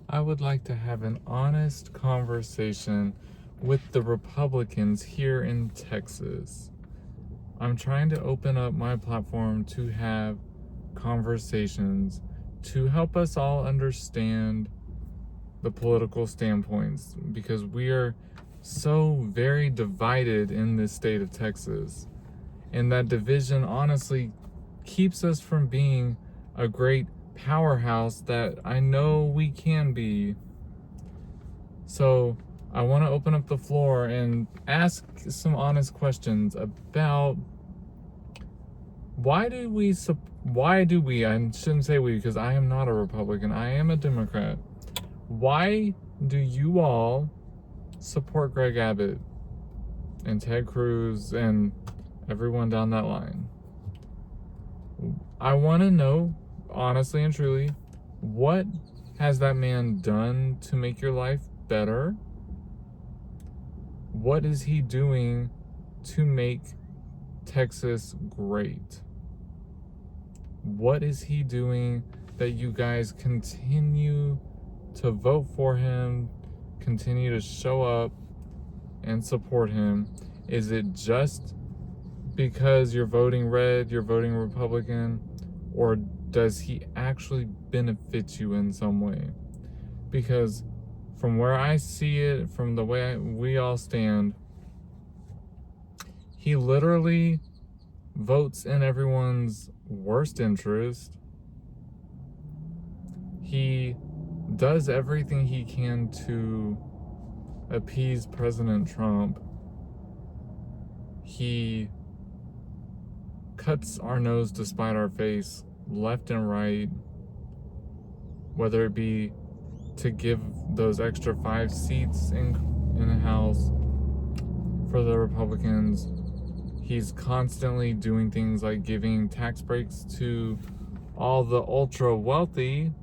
I would like to have an honest conversation with the Republicans here in Texas. I'm trying to open up my platform to have conversations to help us all understand the political standpoints because we are so very divided in this state of Texas. And that division honestly keeps us from being a great powerhouse that I know we can be. So I want to open up the floor and ask some honest questions about why do we, I shouldn't say we because I am not a Republican, I am a Democrat. Why do you all support Greg Abbott and Ted Cruz and everyone down that line? I want to know, honestly and truly, what has that man done to make your life better? What is he doing to make Texas great? What is he doing that you guys continue to vote for him, continue to show up and support him? Is it just because you're voting red, you're voting Republican, or does he actually benefit you in some way? Because from where I see it, from the way we all stand, he literally votes in everyone's worst interest. He does everything he can to appease President Trump. He cuts our nose to spite our face left and right, whether it be to give those extra 5 seats in the House for the Republicans. He's constantly doing things like giving tax breaks to all the ultra wealthy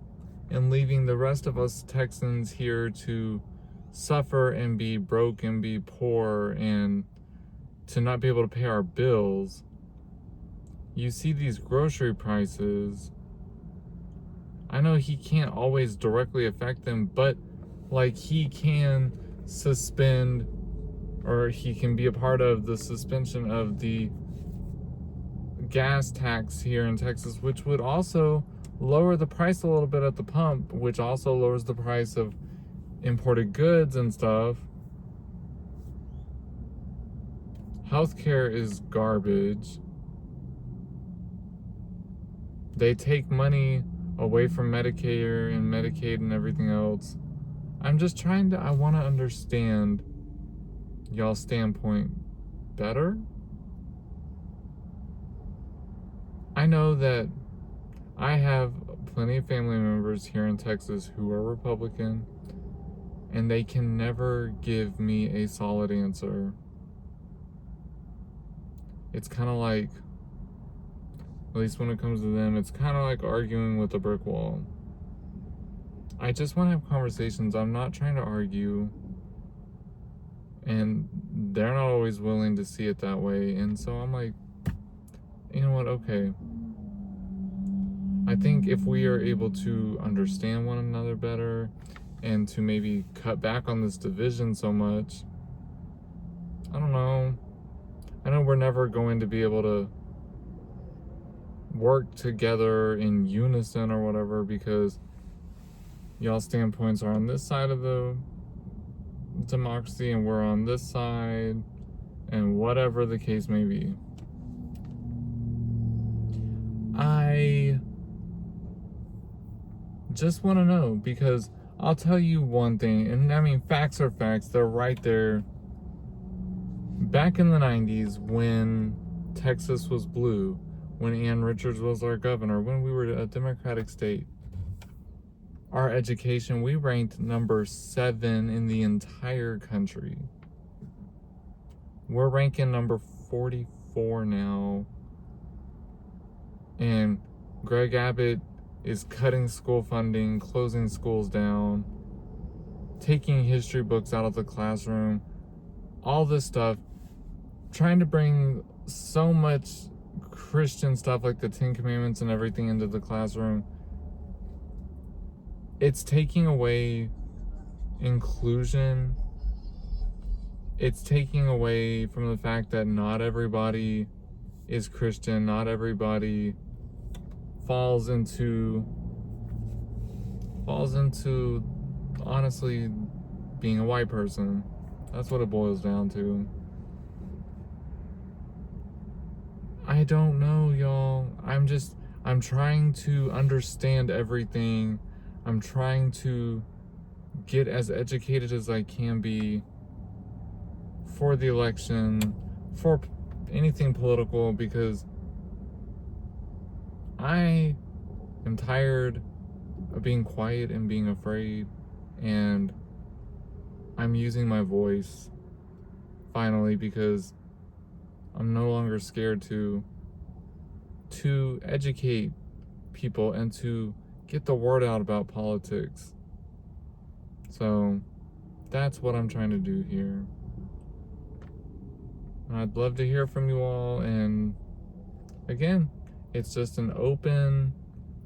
and leaving the rest of us Texans here to suffer and be broke and be poor and to not be able to pay our bills. You see these grocery prices. I know he can't always directly affect them, but like he can suspend, or he can be a part of the suspension of the gas tax here in Texas, which would also lower the price a little bit at the pump, which also lowers the price of imported goods and stuff. Healthcare is garbage. They take money away from Medicare and Medicaid and everything else. I want to understand y'all's standpoint better. I know that I have plenty of family members here in Texas who are Republican, and they can never give me a solid answer. It's kind of like, at least when it comes to them, it's kind of like arguing with a brick wall. I just want to have conversations. I'm not trying to argue. And they're not always willing to see it that way. And so I'm like, you know what? Okay. I think if we are able to understand one another better and to maybe cut back on this division so much, I don't know. I know we're never going to be able to work together in unison or whatever because y'all's standpoints are on this side of the democracy and we're on this side, and whatever the case may be. I just want to know, because I'll tell you one thing, and I mean, facts are facts, they're right there. Back in the 90s, when Texas was blue, when Ann Richards was our governor, when we were a Democratic state, our education, we ranked number 7 in the entire country. We're ranking number 44 now. And Greg Abbott is cutting school funding, closing schools down, taking history books out of the classroom, all this stuff, trying to bring so much Christian stuff like the 10 Commandments and everything into the classroom. it's taking away inclusion. It's taking away from the fact that not everybody is Christian, not everybody falls into honestly being a white person. That's what it boils down to. I don't know, y'all. I'm trying to understand everything. I'm trying to get as educated as I can be for the election, for anything political, because I am tired of being quiet and being afraid, and I'm using my voice finally because I'm no longer scared to educate people and to get the word out about politics. So that's what I'm trying to do here. I'd love to hear from you all, and again, it's just an open,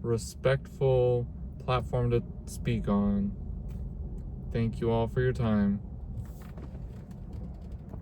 respectful platform to speak on. Thank you all for your time.